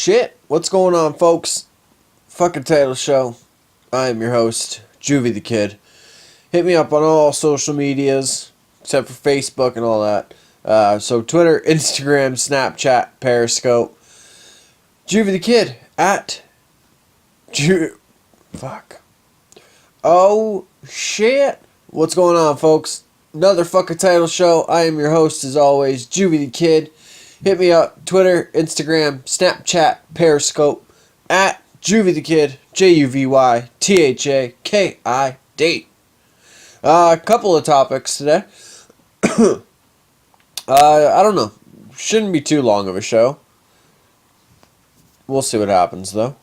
Shit, what's going on, folks? Fucking title show. I am your host, JuvyThaKid. Hit me up on all social medias, except for Facebook and all that. So Twitter, Instagram, Snapchat, Periscope. JuvyThaKid at Fuck. Oh, shit. What's going on, folks? Another fucking title show. I am your host, as always, Juvythakid. Hit me up, Twitter, Instagram, Snapchat, Periscope, at JuvyThaKid, JuvyThaKid. A couple of topics today. I don't know. Shouldn't be too long of a show. We'll see what happens, though.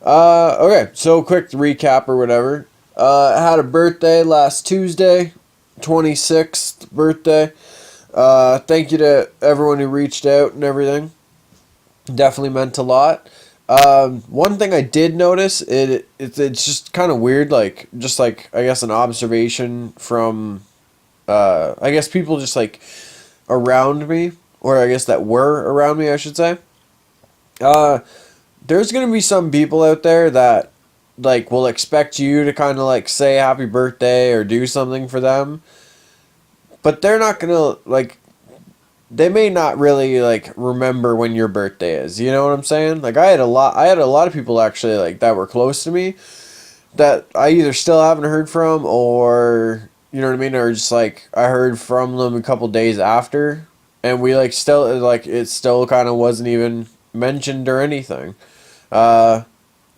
Okay, so quick recap or whatever. I had a birthday last Tuesday, 26th birthday. Thank you to everyone who reached out and everything. Definitely meant a lot. One thing I did notice, it's just kind of weird, I guess an observation from, I guess people just around me, or I guess that were around me, I should say. There's gonna be some people out there that, will expect you to kind of, say happy birthday or do something for them. But they're not gonna, they may not really, remember when your birthday is. You know what I'm saying? I had a lot of people, actually, that were close to me that I either still haven't heard from or, you know what I mean? Or just, I heard from them a couple days after. And we, it still kind of wasn't even mentioned or anything. It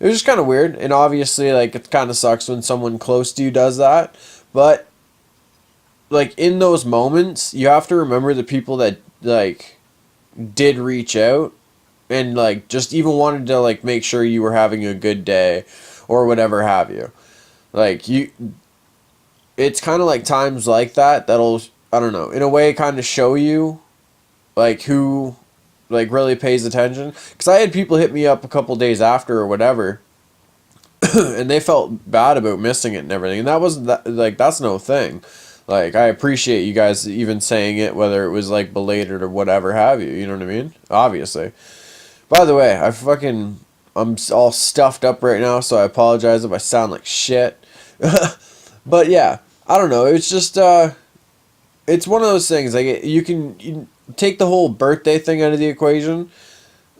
was just kind of weird. And obviously, it kind of sucks when someone close to you does that. But in those moments, you have to remember the people that, did reach out and, just even wanted to, make sure you were having a good day or whatever have you. It's kind of times like that that'll, I don't know, in a way kind of show you, who, really pays attention. Because I had people hit me up a couple days after or whatever, and they felt bad about missing it and everything. And that wasn't, that's no thing. I appreciate you guys even saying it, whether it was, belated or whatever have you. You know what I mean? Obviously. By the way, I'm all stuffed up right now, so I apologize if I sound like shit. But, yeah. I don't know. It's just, it's one of those things. You take the whole birthday thing out of the equation.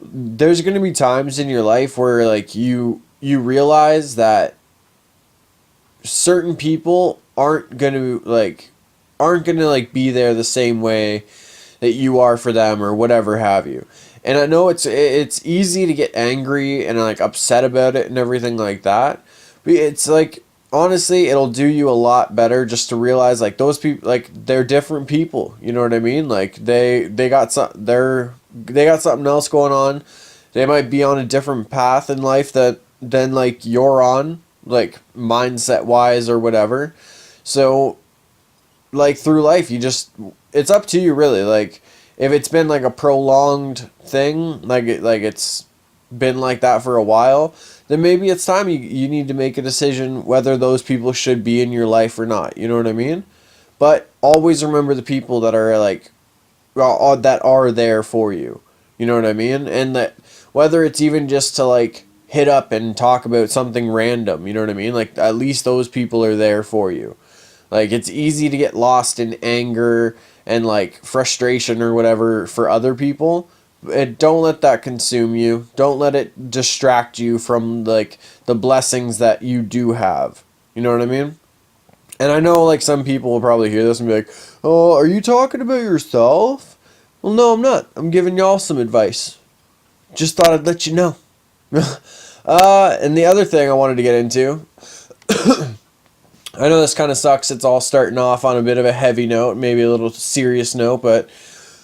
There's going to be times in your life where, you realize that certain people aren't gonna be there the same way that you are for them or whatever have you. And I know it's easy to get angry and upset about it and everything like that. But it's honestly, it'll do you a lot better just to realize those people, they're different people. You know what I mean? They got something else going on. They might be on a different path in life than you're on, mindset wise or whatever. So, through life, it's up to you, really. If it's been, a prolonged thing, it's been like that for a while, then maybe it's time you need to make a decision whether those people should be in your life or not. You know what I mean? But always remember the people that are, that are there for you. You know what I mean? And that whether it's even just to, hit up and talk about something random, you know what I mean? At least those people are there for you. It's easy to get lost in anger and, frustration or whatever for other people. And don't let that consume you. Don't let it distract you from, the blessings that you do have. You know what I mean? And I know, some people will probably hear this and be like, oh, are you talking about yourself? Well, no, I'm not. I'm giving y'all some advice. Just thought I'd let you know. And the other thing I wanted to get into, I know this kind of sucks. It's all starting off on a bit of a heavy note, maybe a little serious note, but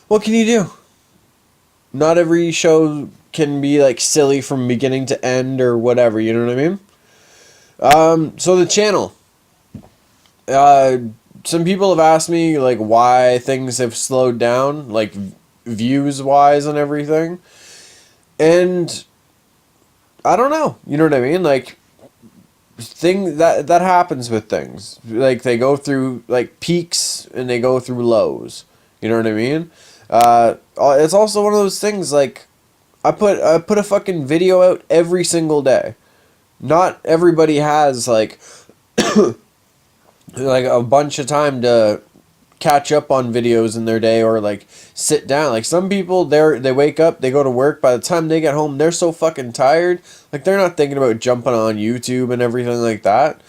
what can you do? Not every show can be silly from beginning to end or whatever, you know what I mean? So the channel, some people have asked me why things have slowed down, views wise and everything. And I don't know. You know what I mean? That happens with things. They go through peaks and they go through lows. You know what I mean? It's also one of those things I put a fucking video out every single day. Not everybody has like like a bunch of time to catch up on videos in their day or like sit down. Like some people they wake up, they go to work, by the time they get home they're so fucking tired, like they're not thinking about jumping on YouTube and everything like that.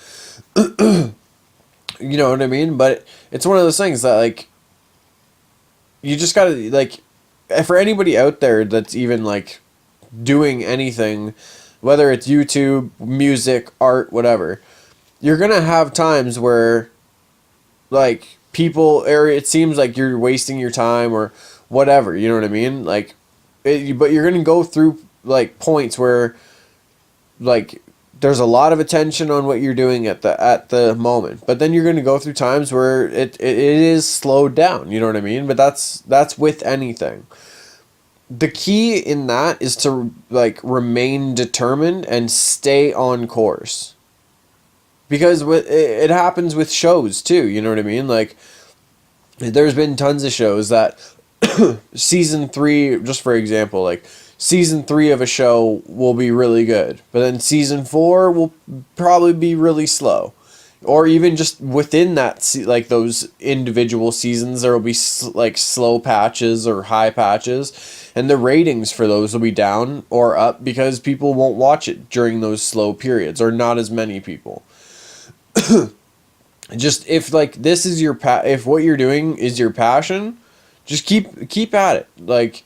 You know what I mean? But it's one of those things that like you just gotta like, for anybody out there that's even like doing anything, whether it's YouTube, music, art, whatever, you're gonna have times where like people, or it seems like you're wasting your time or whatever, you know what I mean? Like but you're gonna go through like points where like there's a lot of attention on what you're doing at the moment, but then you're going to go through times where it is slowed down, you know what I mean? But that's with anything. The key in that is to like remain determined and stay on course, because it happens with shows too, you know what I mean? Like there's been tons of shows that season 3, just for example, like season 3 of a show will be really good, but then season 4 will probably be really slow. Or even just within that, like those individual seasons, there will be like slow patches or high patches, and the ratings for those will be down or up because people won't watch it during those slow periods, or not as many people. Just if like this is your if what you're doing is your passion, just keep at it. Like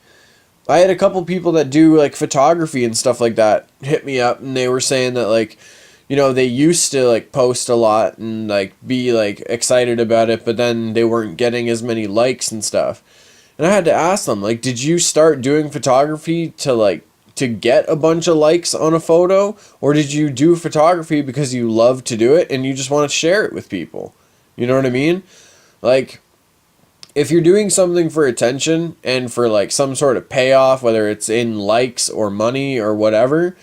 I had a couple people that do like photography and stuff like that hit me up, and they were saying that like, you know, they used to like post a lot and like be like excited about it, but then they weren't getting as many likes and stuff. And I had to ask them, like, did you start doing photography to get a bunch of likes on a photo, or did you do photography because you love to do it and you just want to share it with people? You know what I mean? Like, if you're doing something for attention and for like some sort of payoff, whether it's in likes or money or whatever,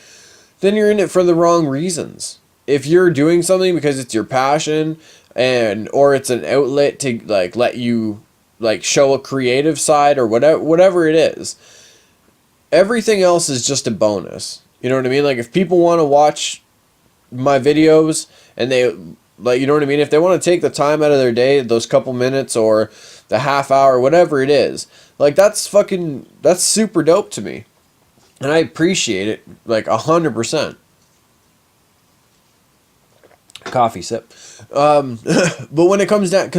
then you're in it for the wrong reasons. If you're doing something because it's your passion, and or it's an outlet to like let you like show a creative side or whatever it is, everything else is just a bonus. You know what I mean? Like if people want to watch my videos and they like, you know what I mean? If they want to take the time out of their day, those couple minutes or the half hour, whatever it is, like that's super dope to me. And I appreciate it like 100%. Coffee sip. But when it comes down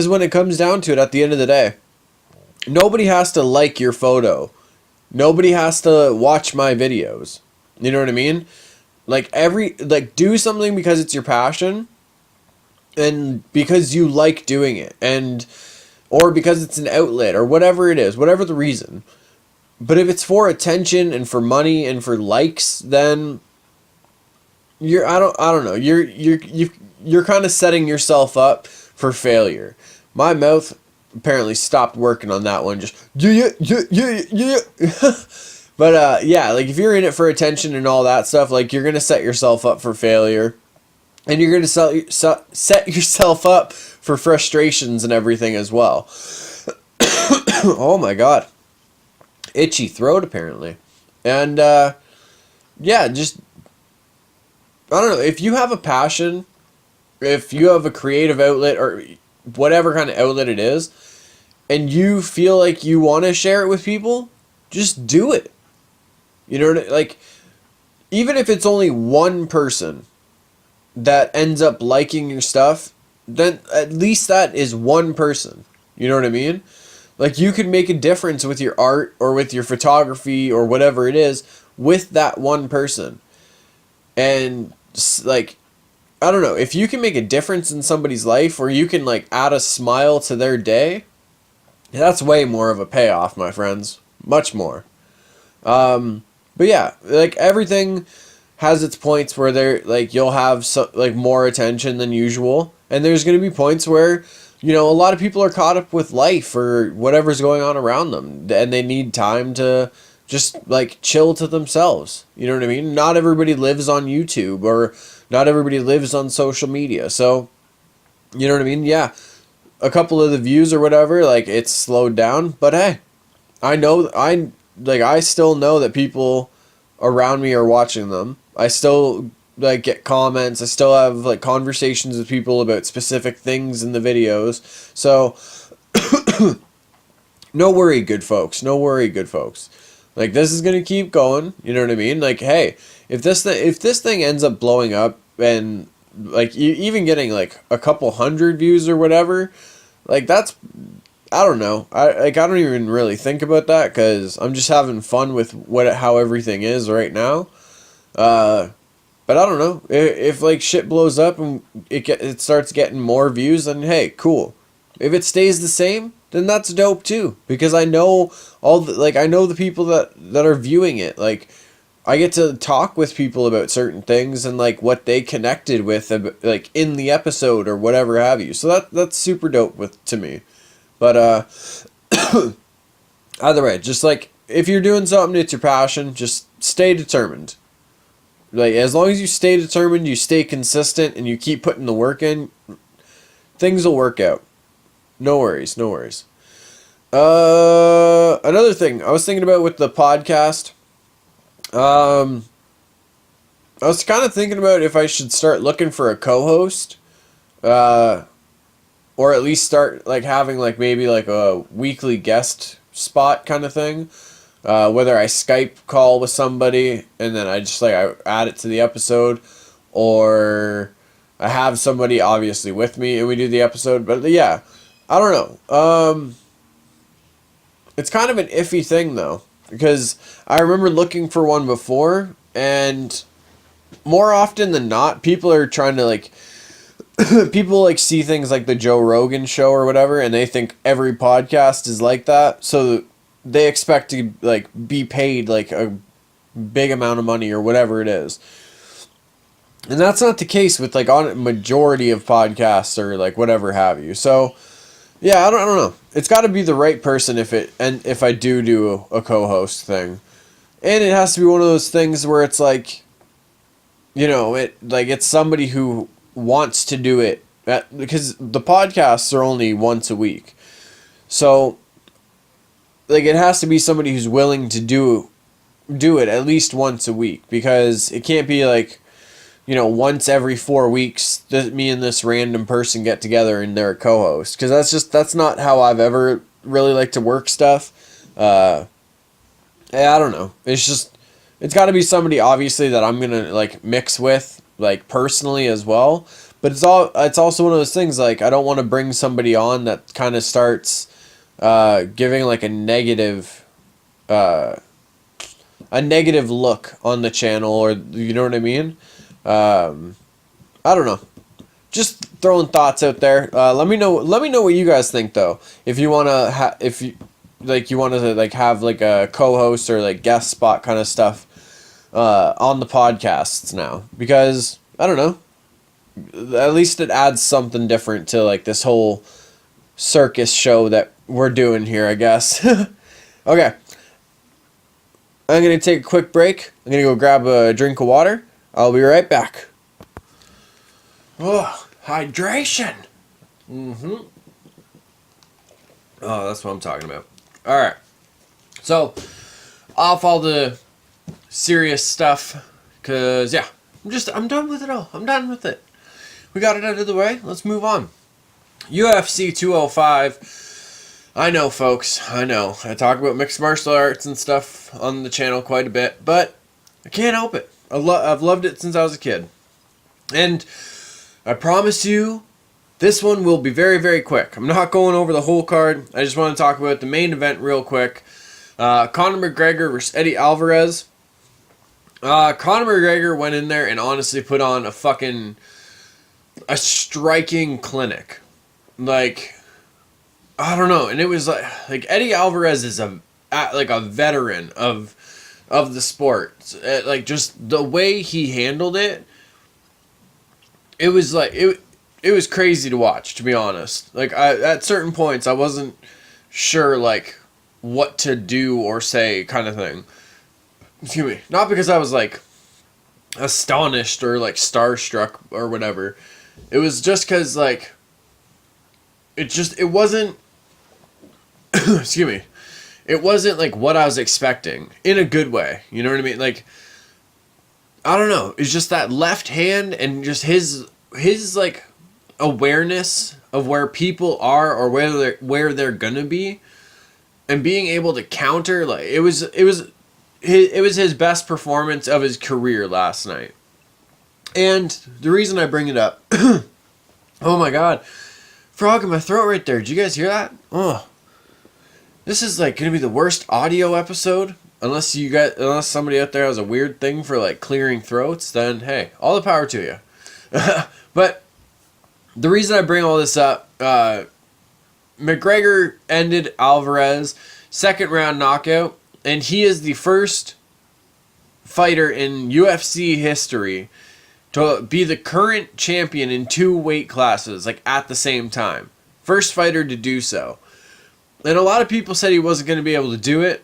to it, at the end of the day, nobody has to like your photo. Nobody has to watch my videos. You know what I mean? Like do something because it's your passion and because you like doing it, and or because it's an outlet or whatever it is, whatever the reason. But if it's for attention and for money and for likes, then I don't know. You're kind of setting yourself up for failure. My mouth apparently stopped working on that one. Just yeah. But yeah, like if you're in it for attention and all that stuff, like you're gonna set yourself up for failure, and you're gonna set yourself up for frustrations and everything as well. Oh my god, itchy throat apparently. And yeah, just I don't know, if you have a passion, if you have a creative outlet or whatever kind of outlet it is, and you feel like you want to share it with people, just do it. You know what I mean? Like, even if it's only one person that ends up liking your stuff, then at least that is one person. You know what I mean? Like, you can make a difference with your art or with your photography or whatever it is with that one person. And like, I don't know, if you can make a difference in somebody's life, or you can like add a smile to their day, that's way more of a payoff, my friends. Much more. But yeah, like everything has its points where you'll have like more attention than usual, and there's going to be points where, you know, a lot of people are caught up with life or whatever's going on around them, and they need time to just like chill to themselves. You know what I mean? Not everybody lives on YouTube, or not everybody lives on social media. So, you know what I mean? Yeah, a couple of the views or whatever, like it's slowed down, but hey, I still know that people around me are watching them. I still like get comments. I still have like conversations with people about specific things in the videos. So no worry, good folks. No worry, good folks. Like, this is gonna keep going. You know what I mean? Like, hey, if this thing ends up blowing up and like even getting like a couple hundred views or whatever, like that's, I don't know. I don't even really think about that because I'm just having fun with how everything is right now. But I don't know if like shit blows up and it starts getting more views, then hey, cool. If it stays the same, then that's dope too, because I know I know the people that are viewing it. Like, I get to talk with people about certain things and like what they connected with, like in the episode or whatever have you. So that's super dope to me. But either way, just like if you're doing something, it's your passion, just stay determined. Like, as long as you stay determined, you stay consistent, and you keep putting the work in, things will work out. No worries, no worries. Another thing I was thinking about with the podcast, I was kind of thinking about if I should start looking for a co-host, or at least start like having like maybe like a weekly guest spot kind of thing. Whether I Skype call with somebody and then I add it to the episode, or I have somebody obviously with me and we do the episode. But yeah, I don't know. It's kind of an iffy thing though, because I remember looking for one before, and more often than not, people are trying to like people like see things like the Joe Rogan show or whatever, and they think every podcast is like that. So they expect to like be paid like a big amount of money or whatever it is. And that's not the case with like on a majority of podcasts or like whatever have you. So yeah, I don't know. It's got to be the right person if I do a co-host thing. And it has to be one of those things where it's like, you know, it's somebody who wants to do it, because the podcasts are only once a week. So like, it has to be somebody who's willing to do it at least once a week, because it can't be like, you know, once every 4 weeks me and this random person get together and they're a co-host, because that's not how I've ever really liked to work stuff. I don't know. It's got to be somebody obviously that I'm gonna like mix with like personally as well. But it's also one of those things, like, I don't want to bring somebody on that kind of starts giving like a negative look on the channel, or you know what I mean. I don't know. Just throwing thoughts out there. Let me know what you guys think though. If you wanna you want to like have like a co-host or like guest spot kind of stuff on the podcasts now, because I don't know. At least it adds something different to like this whole circus show that we're doing here, I guess. Okay. I'm going to take a quick break. I'm going to go grab a drink of water. I'll be right back. Oh, hydration. Mm-hmm. Oh, that's what I'm talking about. All right. So, off all the serious stuff, because, yeah, I'm done with it all. I'm done with it. We got it out of the way. Let's move on. UFC 205. I know, folks. I know. I talk about mixed martial arts and stuff on the channel quite a bit, but I can't help it. I've loved it since I was a kid. And I promise you, this one will be very, very quick. I'm not going over the whole card. I just want to talk about the main event real quick. Conor McGregor versus Eddie Alvarez. Conor McGregor went in there and honestly put on a striking clinic. Like, I don't know, and it was like Eddie Alvarez is a veteran of the sport. Like, just the way he handled it, it was like it was crazy to watch, to be honest. Like, at certain points I wasn't sure like what to do or say, kind of thing. Excuse me. Not because I was like astonished or like starstruck or whatever. It was just because like it wasn't excuse me. It wasn't like what I was expecting, in a good way. You know what I mean? Like I don't know. It's just that left hand and just his like awareness of where people are or where they're gonna be, and being able to counter. Like it was his best performance of his career last night. And the reason I bring it up, oh my god, frog in my throat right there. Did you guys hear that? Oh, this is like gonna be the worst audio episode. Unless somebody out there has a weird thing for like clearing throats, then hey, all the power to you. But the reason I bring all this up, McGregor ended Alvarez second round knockout, and he is the first fighter in UFC history to be the current champion in 2 weight classes, like at the same time. First fighter to do so. And a lot of people said he wasn't going to be able to do it.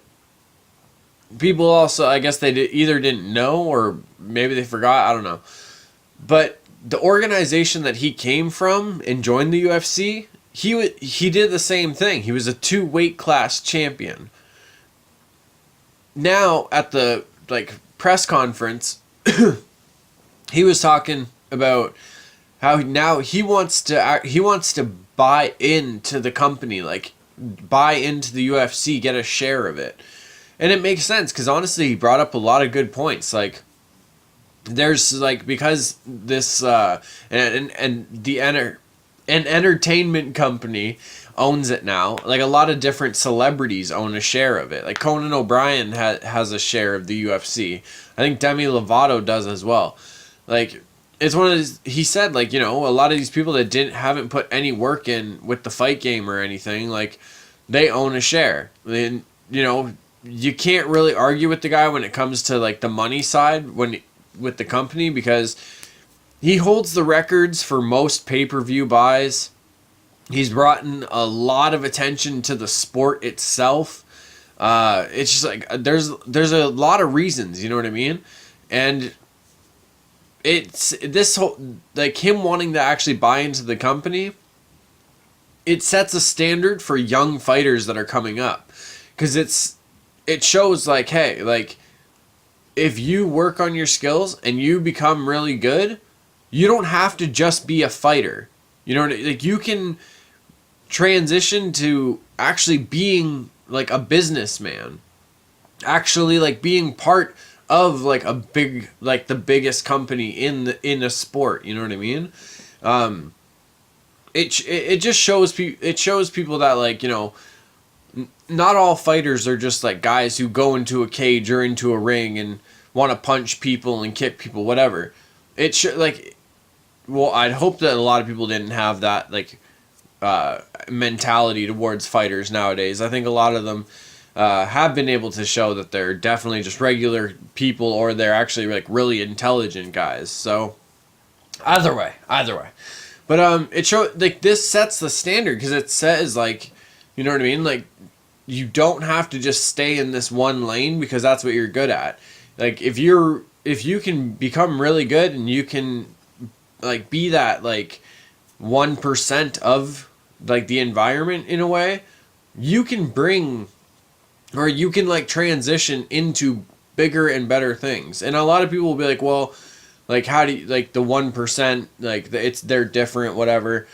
People also, I guess they either didn't know or maybe they forgot. I don't know. But the organization that he came from and joined the UFC, he did the same thing. He was a 2 weight class champion. Now at the press conference, he was talking about how now he wants to buy into the company, like buy into the UFC, get a share of it. And it makes sense because honestly, he brought up a lot of good points. Like, there's like because this an entertainment company owns it now. Like a lot of different celebrities own a share of it. Like Conan O'Brien has a share of the UFC. I think Demi Lovato does as well. Like it's one of these, he said like, you know, a lot of these people that haven't put any work in with the fight game or anything, like they own a share. And you know, you can't really argue with the guy when it comes to like the money side with the company, because he holds the records for most pay-per-view buys. He's brought in a lot of attention to the sport itself. It's just like there's a lot of reasons, you know what I mean? And it's this whole like him wanting to actually buy into the company. It sets a standard for young fighters that are coming up, because it shows like, hey, like if you work on your skills and you become really good, you don't have to just be a fighter. You know, like you can transition to actually being like a businessman, actually like being part of like a big, like the biggest company in a sport. You know what I mean? It just shows people that like, you know, not all fighters are just like guys who go into a cage or into a ring and want to punch people and kick people, whatever. It should like, well, I'd hope that a lot of people didn't have that like mentality towards fighters nowadays. I think a lot of them have been able to show that they're definitely just regular people, or they're actually like really intelligent guys. So either way, but it showed like this sets the standard, because it says like, you know what I mean, like you don't have to just stay in this one lane because that's what you're good at. Like if you can become really good and you can like be that like 1% of like the environment in a way, you can bring, or you can like transition into bigger and better things. And a lot of people will be like, well, like how do you, like the 1%, like they're different, whatever.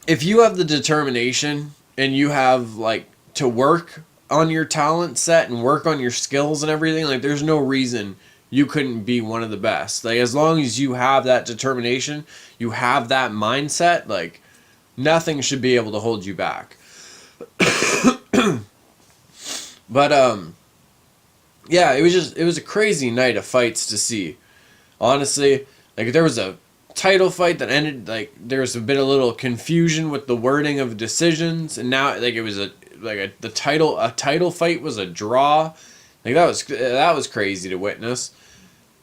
If you have the determination and you have like to work on your talent set and work on your skills and everything, like there's no reason you couldn't be one of the best. Like as long as you have that determination, you have that mindset, like nothing should be able to hold you back. But yeah, it was a crazy night of fights to see. Honestly, like there was a title fight that ended, like there was a little confusion with the wording of decisions, and now like it was a title fight was a draw. Like that was crazy to witness.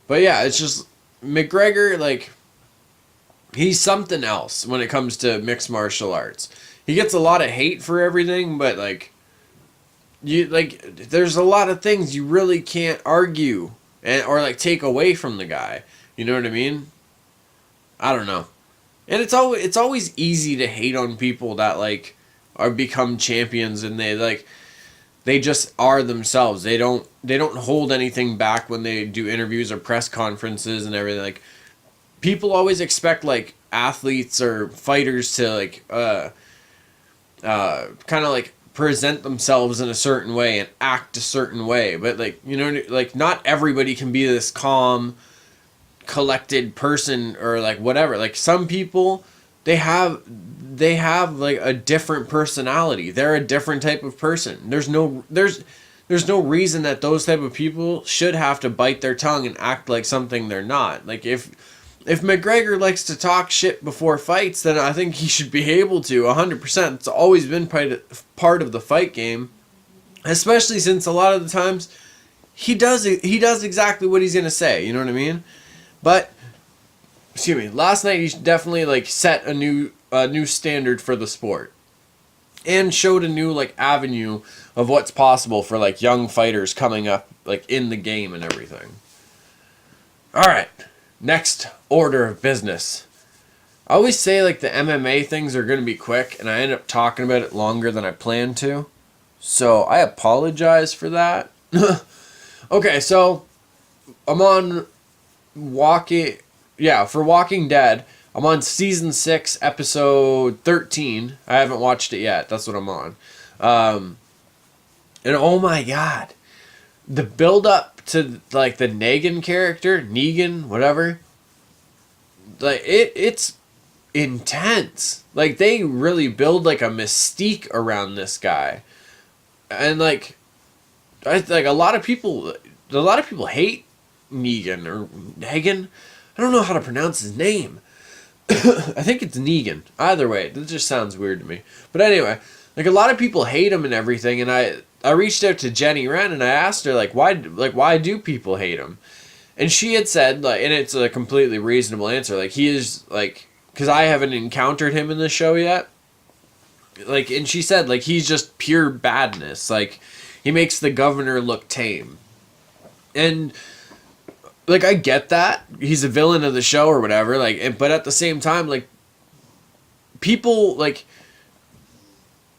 But yeah, it's just McGregor, like he's something else when it comes to mixed martial arts. He gets a lot of hate for everything, but like there's a lot of things you really can't argue or like take away from the guy. You know what I mean? I don't know. And it's always easy to hate on people that like are become champions, and they like they just are themselves. They don't hold anything back when they do interviews or press conferences and everything. Like, people always expect like athletes or fighters to like kind of like present themselves in a certain way and act a certain way, but like, you know, like not everybody can be this calm, collected person or like whatever. Like, some people, they have like a different personality. They're a different type of person. There's no reason that those type of people should have to bite their tongue and act like something they're not. Like, if McGregor likes to talk shit before fights, then I think he should be able to 100%. It's always been part of the fight game, especially since a lot of the times he does exactly what he's gonna say. You know what I mean? But excuse me, last night he definitely like set a new standard for the sport and showed a new like avenue of what's possible for like young fighters coming up like in the game and everything. All right. Next order of business. I always say like the MMA things are going to be quick, and I end up talking about it longer than I planned to. So I apologize for that. Okay, so I'm on for Walking Dead. I'm on season 6, episode 13. I haven't watched it yet. That's what I'm on. And oh my god, the build up to like the Negan, whatever. Like it's intense. Like, they really build like a mystique around this guy, and like a lot of people hate Negan or Negan. I don't know how to pronounce his name. I think it's Negan. Either way, that just sounds weird to me. But anyway, like, a lot of people hate him and everything, and I reached out to Jenny Wren and I asked her why do people hate him? And she had said, like, and it's a completely reasonable answer, like, he is like, because I haven't encountered him in the show yet, like, and she said like he's just pure badness, like he makes the governor look tame. And like, I get that he's a villain of the show or whatever, like, but at the same time, like, people like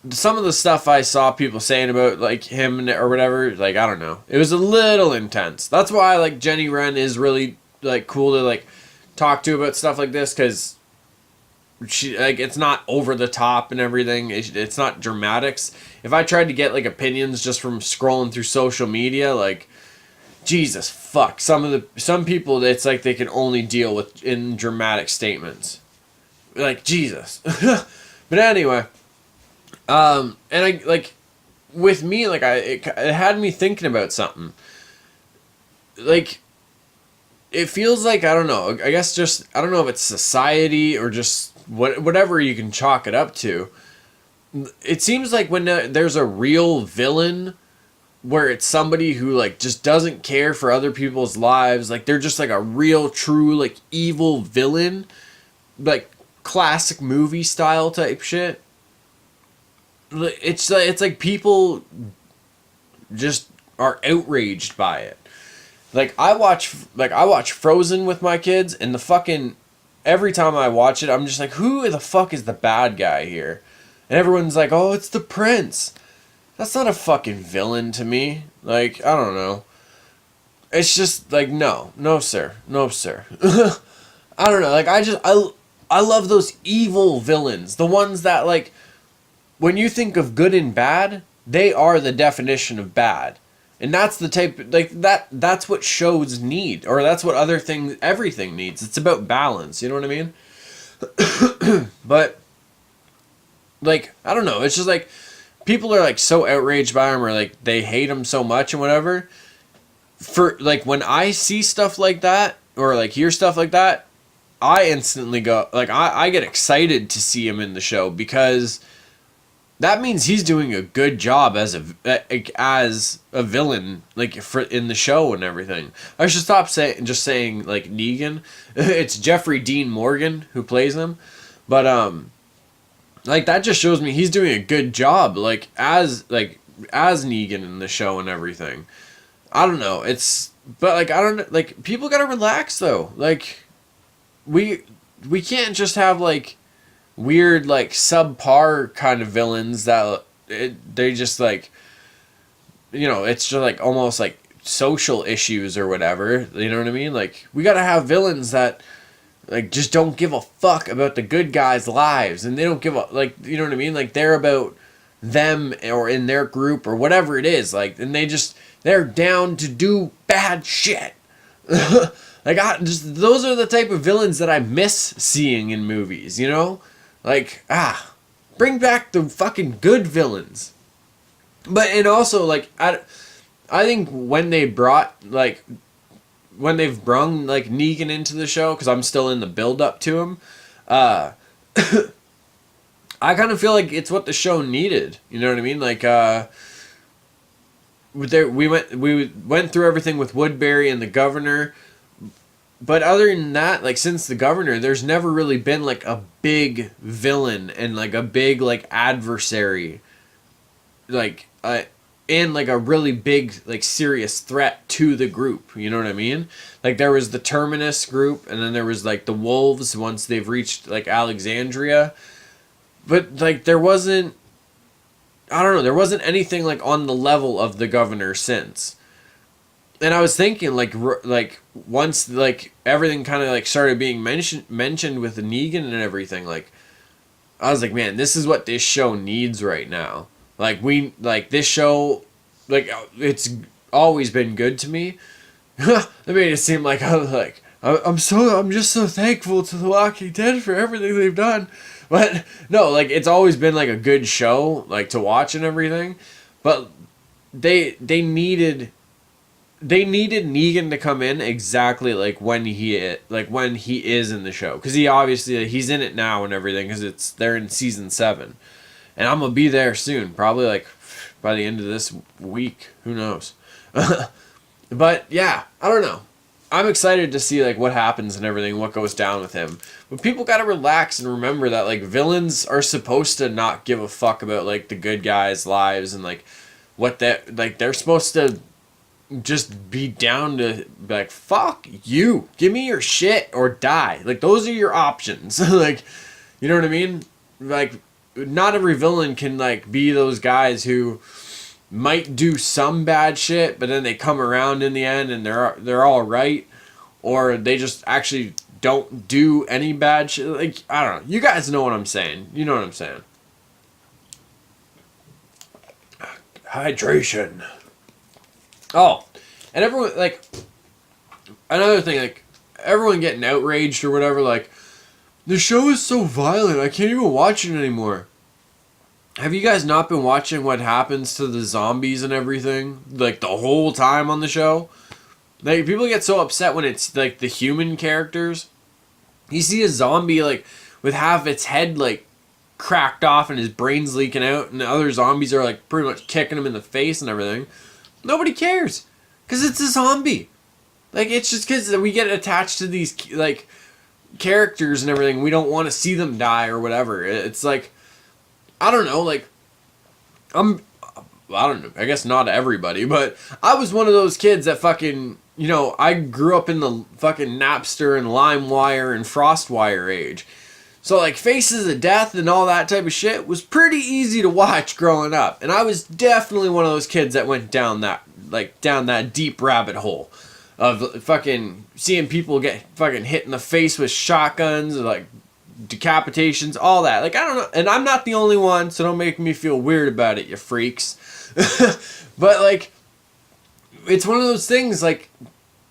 some of the stuff I saw people saying about like him or whatever, like, I don't know, it was a little intense. That's why like Jenny Wren is really like cool to like talk to about stuff like this, because she, like, it's not over the top and everything. It's not dramatics. If I tried to get like opinions just from scrolling through social media, like, Jesus fuck, some people, it's like they can only deal with in dramatic statements, like, Jesus. But anyway, and I like, with me, like, it had me thinking about something. Like, it feels like, I don't know, I guess just, I don't know if it's society or just whatever you can chalk it up to. It seems like when there's a real villain, where it's somebody who like just doesn't care for other people's lives, like they're just like a real true like evil villain, like classic movie style type shit. It's like people just are outraged by it. Like, I watch Frozen with my kids, and the fucking, every time I watch it, I'm just like, who the fuck is the bad guy here? And everyone's like, oh, it's the prince. That's not a fucking villain to me. Like, I don't know. It's just like, no sir. I don't know. Like, I love those evil villains. The ones that, like, when you think of good and bad, they are the definition of bad. And that's the type, like, that's what shows need, or that's what everything needs. It's about balance, you know what I mean? But, like, I don't know, it's just like, people are like so outraged by him, or like they hate him so much and whatever. For like, when I see stuff like that, or like hear stuff like that, I instantly go, like, I get excited to see him in the show, because that means he's doing a good job as a villain, like, in the show and everything. I should stop saying like Negan. It's Jeffrey Dean Morgan who plays him, but like, that just shows me he's doing a good job, like, as Negan in the show and everything. I don't know. But like, I don't, like, people gotta relax though. Like, we can't just have like weird, like, subpar kind of villains that they just like, you know, it's just like almost like social issues or whatever. You know what I mean? Like, we gotta have villains that like just don't give a fuck about the good guys' lives, and they don't give a like, you know what I mean? Like, they're about them or in their group or whatever it is. Like, and they're down to do bad shit. Like, those are the type of villains that I miss seeing in movies, you know? Like, bring back the fucking good villains. But, and also, like, I think when they've brung, like, Negan into the show, because I'm still in the build-up to him, I kind of feel like it's what the show needed. You know what I mean? Like, we went through everything with Woodbury and the governor. But other than that, like, since the governor, there's never really been, like, a big villain and, like, a big, like, adversary. Like, and, like, a really big, like, serious threat to the group. You know what I mean? Like, there was the Terminus group, and then there was, like, the Wolves once they've reached, like, Alexandria. But, like, there wasn't anything, like, on the level of the governor since. And I was thinking, like once, like, everything kind of, like, started being mentioned with the Negan and everything, like, I was like, man, this is what this show needs right now. Like, this show, like, it's always been good to me. That made it seem like I'm just so thankful to The Walking Dead for everything they've done. But no, like, it's always been, like, a good show, like, to watch and everything. But they needed Negan to come in exactly like when he is in the show, because he's in it now and everything, because they're in season 7, and I'm gonna be there soon, probably like by the end of this week. Who knows? But yeah, I don't know. I'm excited to see, like, what happens and everything, what goes down with him. But people gotta relax and remember that, like, villains are supposed to not give a fuck about, like, the good guys' lives, and, like, they're supposed to just be down to be like, fuck you, give me your shit or die. Like, those are your options. Like, you know what I mean? Like, not every villain can, like, be those guys who might do some bad shit, but then they come around in the end and they're all right, or they just actually don't do any bad shit. Like, I don't know. You guys know what I'm saying. You know what I'm saying. Hydration. Oh, and everyone, like, another thing, like, everyone getting outraged or whatever, like, the show is so violent, I can't even watch it anymore. Have you guys not been watching what happens to the zombies and everything, like, the whole time on the show? Like, people get so upset when it's, like, the human characters. You see a zombie, like, with half its head, like, cracked off and his brain's leaking out, and the other zombies are, like, pretty much kicking him in the face and everything. Nobody cares, because it's a zombie. Like, it's just because we get attached to these, like, characters and everything. We don't want to see them die or whatever. It's like, I don't know, like, I don't know, I guess not everybody, but I was one of those kids that fucking, you know, I grew up in the fucking Napster and LimeWire and FrostWire age. So, like, Faces of Death and all that type of shit was pretty easy to watch growing up. And I was definitely one of those kids that went down that deep rabbit hole of fucking seeing people get fucking hit in the face with shotguns, or, like, decapitations, all that. Like, I don't know. And I'm not the only one, so don't make me feel weird about it, you freaks. But, like, it's one of those things, like,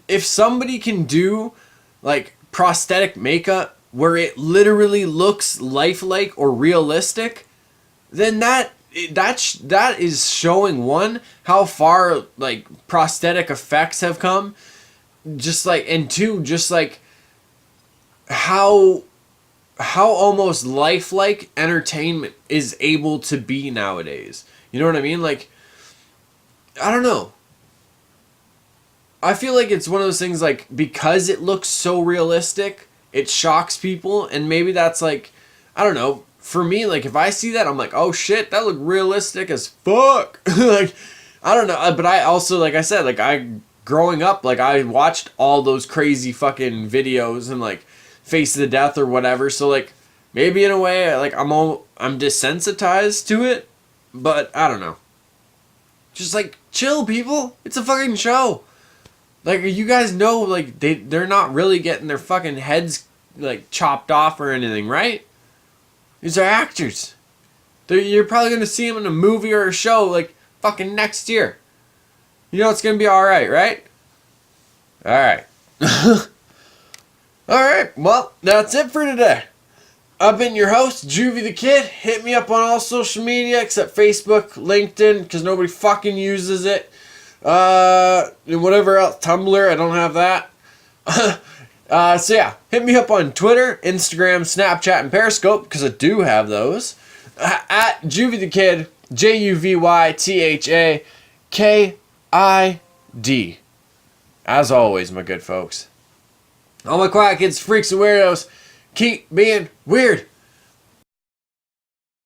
if somebody can do, like, prosthetic makeup where it literally looks lifelike or realistic, then that is showing, one, how far, like, prosthetic effects have come, just like, and two, just like how almost lifelike entertainment is able to be nowadays. You know what I mean? Like, I don't know. I feel like it's one of those things, like, because it looks so realistic, it shocks people, and maybe that's, like, I don't know, for me, like, if I see that, I'm like, oh shit, that looked realistic as fuck. Like, I don't know, but I also, like I said, like, growing up, like, I watched all those crazy fucking videos and, like, Face of the Death or whatever, so, like, maybe in a way, like, I'm desensitized to it, but I don't know. Just like chill, people. It's a fucking show. Like, you guys know, like, they're not really getting their fucking heads, like, chopped off or anything, right? These are actors. You're probably going to see them in a movie or a show, like, fucking next year. You know it's going to be alright, right? Alright. Alright, well, that's it for today. I've been your host, JuvyThaKid. Hit me up on all social media except Facebook, LinkedIn, because nobody fucking uses it. And whatever else, Tumblr, I don't have that. So yeah, hit me up on Twitter, Instagram, Snapchat, and Periscope, because I do have those. At JuvyThaKid, JuvyThaKid. As always, my good folks. All my quiet kids, freaks, and weirdos, keep being weird.